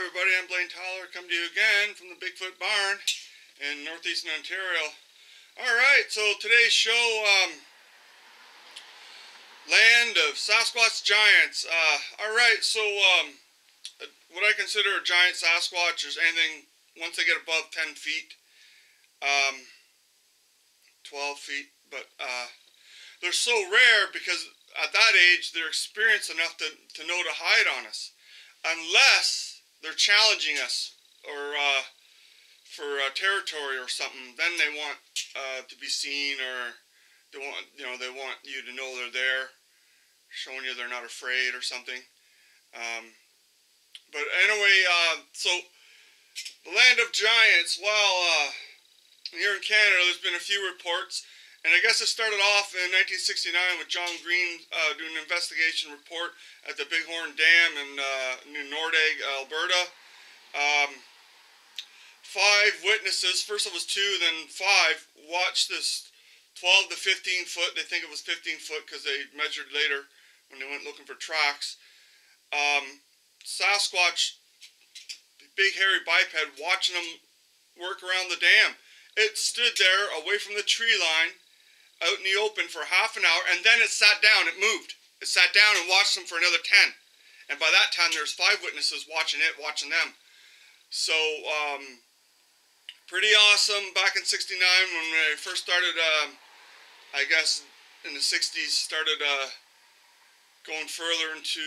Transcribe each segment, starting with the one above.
everybody, I'm Blayne come to you again from the Bigfoot barn in northeastern Ontario. Alright, so today's show, land of Sasquatch giants. Alright, so what I consider a giant Sasquatch is anything once they get above 10 feet, 12 feet, but they're so rare because at that age they're experienced enough to know to hide on us. Unless they're challenging us or for territory or something, then they want to be seen, or they want you to know they're there, showing you they're not afraid or something. But anyway, so the land of giants. Well, here in Canada, there's been a few reports. And I guess it started off in 1969 with John Green doing an investigation report at the Bighorn Dam in New Nordegg, Alberta. 5 witnesses, first it was 2, then 5, watched this 12 to 15 foot, they think it was 15 foot because they measured later when they went looking for tracks. Sasquatch, big hairy biped, watching them work around the dam. It stood there away from the tree line, out in the open for half an hour, and then it sat down. It moved. It sat down and watched them for another 10. And by that time, there's 5 witnesses watching it, watching them. So, pretty awesome. Back in '69, when I first started, I guess in the '60s, started going further into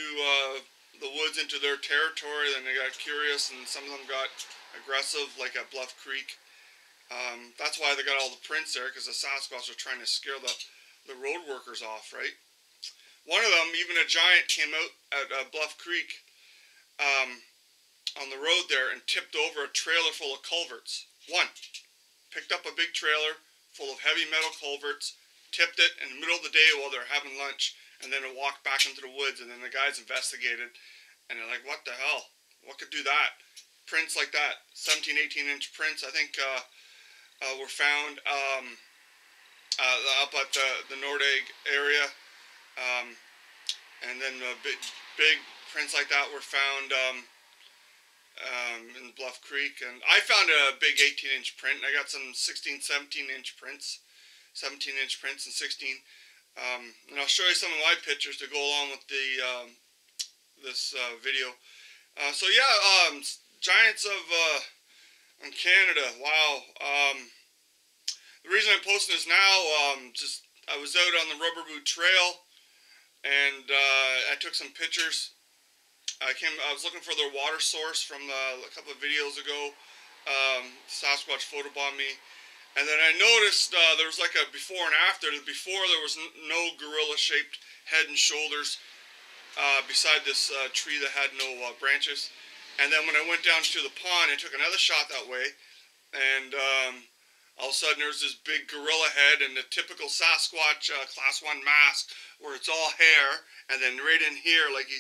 the woods, into their territory. Then they got curious, and some of them got aggressive, like at Bluff Creek. That's why they got all the prints there, because the Sasquatch were trying to scare the road workers off, right? One of them, even a giant, came out at Bluff Creek on the road there and tipped over a trailer full of culverts. One. Picked up a big trailer full of heavy metal culverts, tipped it in the middle of the day while they're having lunch, and then it walked back into the woods, and then the guys investigated, and they're like, what the hell? What could do that? Prints like that, 17, 18-inch prints, I think, were found up at the Nordegg area, and then big prints like that were found in Bluff Creek. And I found a big 18-inch print. I got some 16, 17-inch prints, 17-inch prints and 16. And I'll show you some of my pictures to go along with the this video. So yeah, giants of in Canada. Wow. The reason I'm posting this now, just I was out on the Rubber Boot Trail, and I took some pictures. I was looking for their water source from a couple of videos ago. Sasquatch photobombed me, and then I noticed there was like a before and after. Before, there was no gorilla-shaped head and shoulders beside this tree that had no branches. And then when I went down to the pond, I took another shot that way, and all of a sudden there's this big gorilla head and the typical Sasquatch class 1 mask where it's all hair, and then right in here, like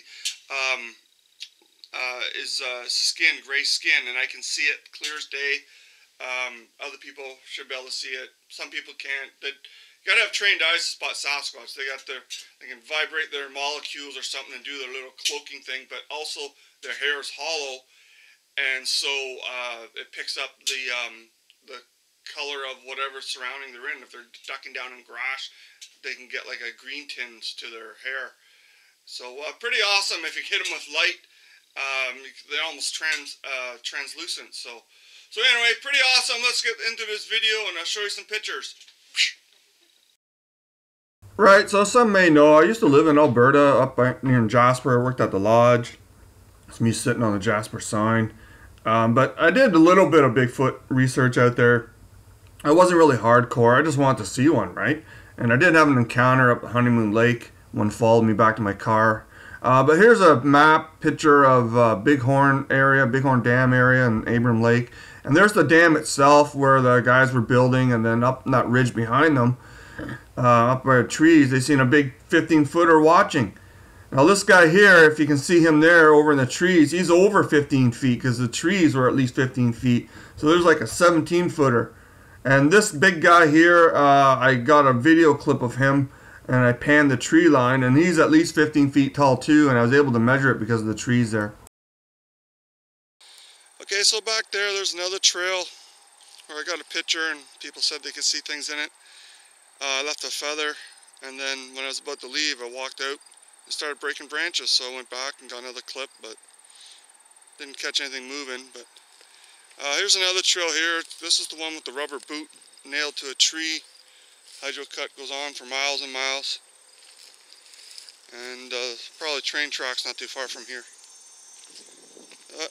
is skin, gray skin, and I can see it clear as day. Other people should be able to see it. Some people can't. You gotta have trained eyes to spot Sasquatch. They can vibrate their molecules or something and do their little cloaking thing, but also their hair is hollow, and so it picks up the color of whatever surrounding they're in. If they're ducking down in grass, they can get like a green tinge to their hair. So pretty awesome. If you hit them with light, they're almost translucent. So anyway, pretty awesome. Let's get into this video and I'll show you some pictures. Right, so some may know, I used to live in Alberta, up near Jasper. I worked at the lodge. It's me sitting on the Jasper sign. But I did a little bit of Bigfoot research out there. I wasn't really hardcore. I just wanted to see one, right? And I did have an encounter up at Honeymoon Lake. One followed me back to my car. But here's a map picture of Bighorn area, Bighorn Dam area and Abram Lake. And there's the dam itself where the guys were building, and then up that ridge behind them, up by the trees, they seen a big 15-footer watching. Now this guy here, if you can see him there over in the trees, he's over 15 feet because the trees were at least 15 feet. So there's like a 17-footer. And this big guy here, I got a video clip of him and I panned the tree line, and he's at least 15 feet tall too, and I was able to measure it because of the trees there. Okay, so back there's another trail where I got a picture and people said they could see things in it. I left a feather, and then when I was about to leave, I walked out and started breaking branches, so I went back and got another clip, but didn't catch anything moving. But here's another trail here. This is the one with the rubber boot nailed to a tree. Hydro cut goes on for miles and miles. And probably train tracks not too far from here.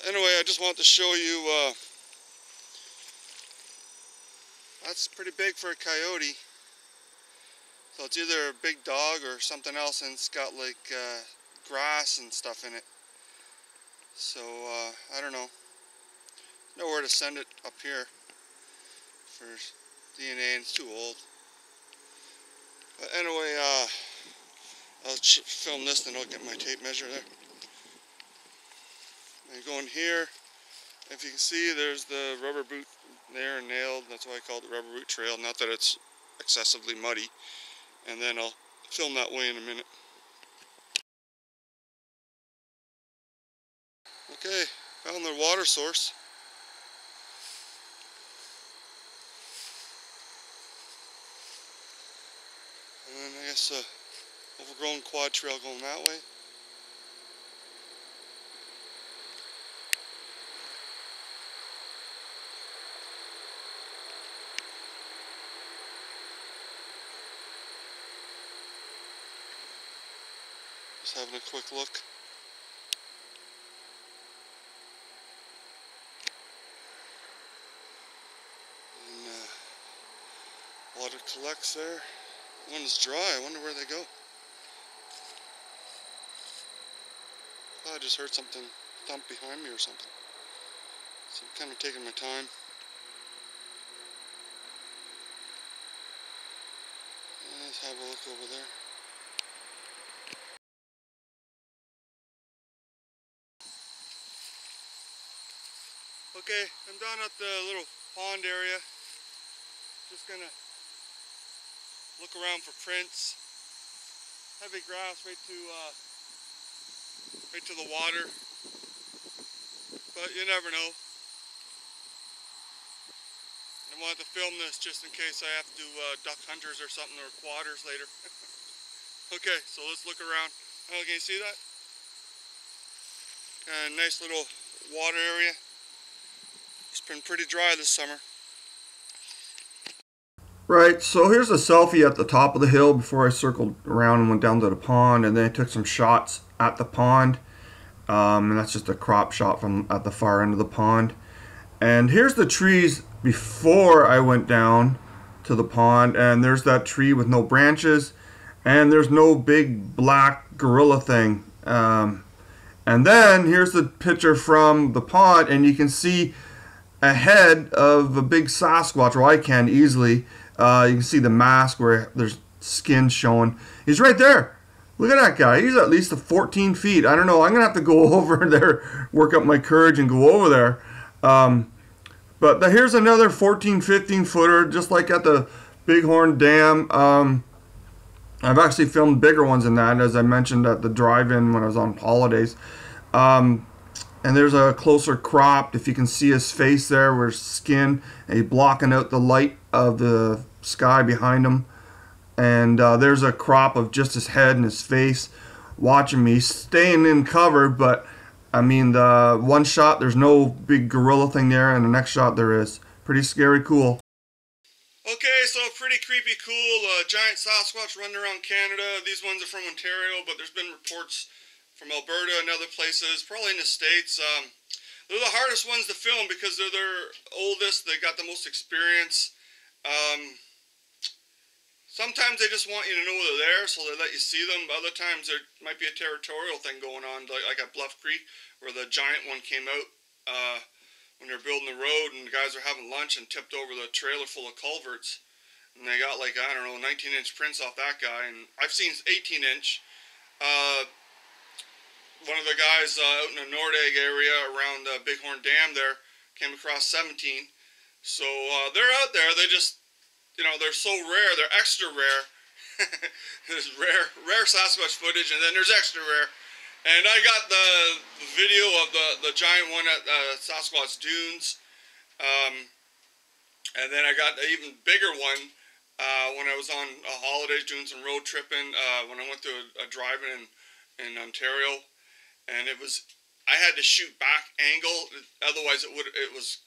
Anyway, I just wanted to show you, that's pretty big for a coyote. So it's either a big dog or something else, and it's got like grass and stuff in it. So I don't know. Nowhere to send it up here for DNA, and it's too old. But anyway, I'll film this, then I'll get my tape measure there. And going here, if you can see, there's the rubber boot there nailed. That's why I call it the rubber boot trail. Not that it's excessively muddy. And then I'll film that way in a minute. Okay, found the water source. And then I guess overgrown quad trail going that way. Just having a quick look. And water collects there. One's dry. I wonder where they go. I just heard something thump behind me or something. So I'm kind of taking my time. Let's have a look over there. Okay, I'm down at the little pond area. Just gonna look around for prints. Heavy grass right to the water, but you never know. I wanted to film this just in case I have to duck hunters or something, or quadders later. Okay, so let's look around. Oh, can you see that? Nice little water area. It's been pretty dry this summer. Right, so here's a selfie at the top of the hill before I circled around and went down to the pond, and then I took some shots at the pond. And that's just a crop shot from at the far end of the pond. And here's the trees before I went down to the pond, and there's that tree with no branches, and there's no big black gorilla thing. And then here's the picture from the pond, and you can see a head of a big Sasquatch, or I can easily. You can see the mask where there's skin showing. He's right there. Look at that guy. He's at least 14 feet. I don't know. I'm going to have to go over there, work up my courage and go over there. But here's another 14, 15 footer, just like at the Bighorn Dam. I've actually filmed bigger ones than that, as I mentioned at the drive-in when I was on holidays. And there's a closer cropped, if you can see his face there, where skin, and he's blocking out the light of the sky behind him. And there's a crop of just his head and his face watching me, staying in cover. But I mean, the one shot there's no big gorilla thing there, and the next shot there is. Pretty scary cool. Okay, so pretty creepy cool. Giant Sasquatch running around Canada. These ones are from Ontario, but there's been reports from Alberta and other places, probably in the States. They're the hardest ones to film because they're their oldest. They got the most experience. Sometimes they just want you to know they're there, so they let you see them. But other times there might be a territorial thing going on, like at Bluff Creek, where the giant one came out when they were building the road, and the guys were having lunch and tipped over the trailer full of culverts. And they got like, I don't know, 19-inch prints off that guy. And I've seen 18-inch. One of the guys out in the Nordegg area around Bighorn Dam there came across 17. So they're out there. They just, you know, they're so rare. They're extra rare. There's rare Sasquatch footage, and then there's extra rare. And I got the video of the giant one at Sasquatch Dunes. And then I got an even bigger one when I was on holidays doing some road tripping, when I went to a drive-in in Ontario. And I had to shoot back angle, otherwise it was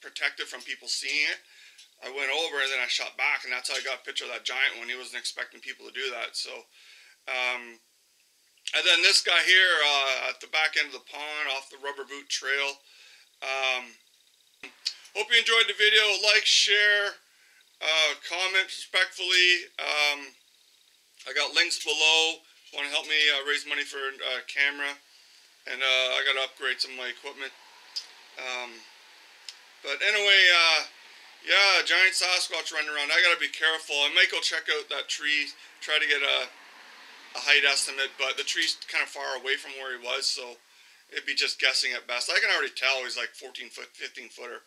protected from people seeing it. I went over and then I shot back, and that's how I got a picture of that giant one. He wasn't expecting people to do that. So, and then this guy here at the back end of the pond off the Rubber Boot Trail. Hope you enjoyed the video. Like, share, comment respectfully. I got links below. Want to help me raise money for a camera, and I got to upgrade some of my equipment. But anyway, yeah, giant Sasquatch running around. I got to be careful. I might go check out that tree, try to get a height estimate, but the tree's kind of far away from where he was, so it'd be just guessing at best. I can already tell he's like 14-foot, 15-footer,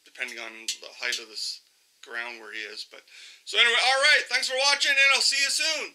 depending on the height of this ground where he is. But so anyway, all right, thanks for watching, and I'll see you soon.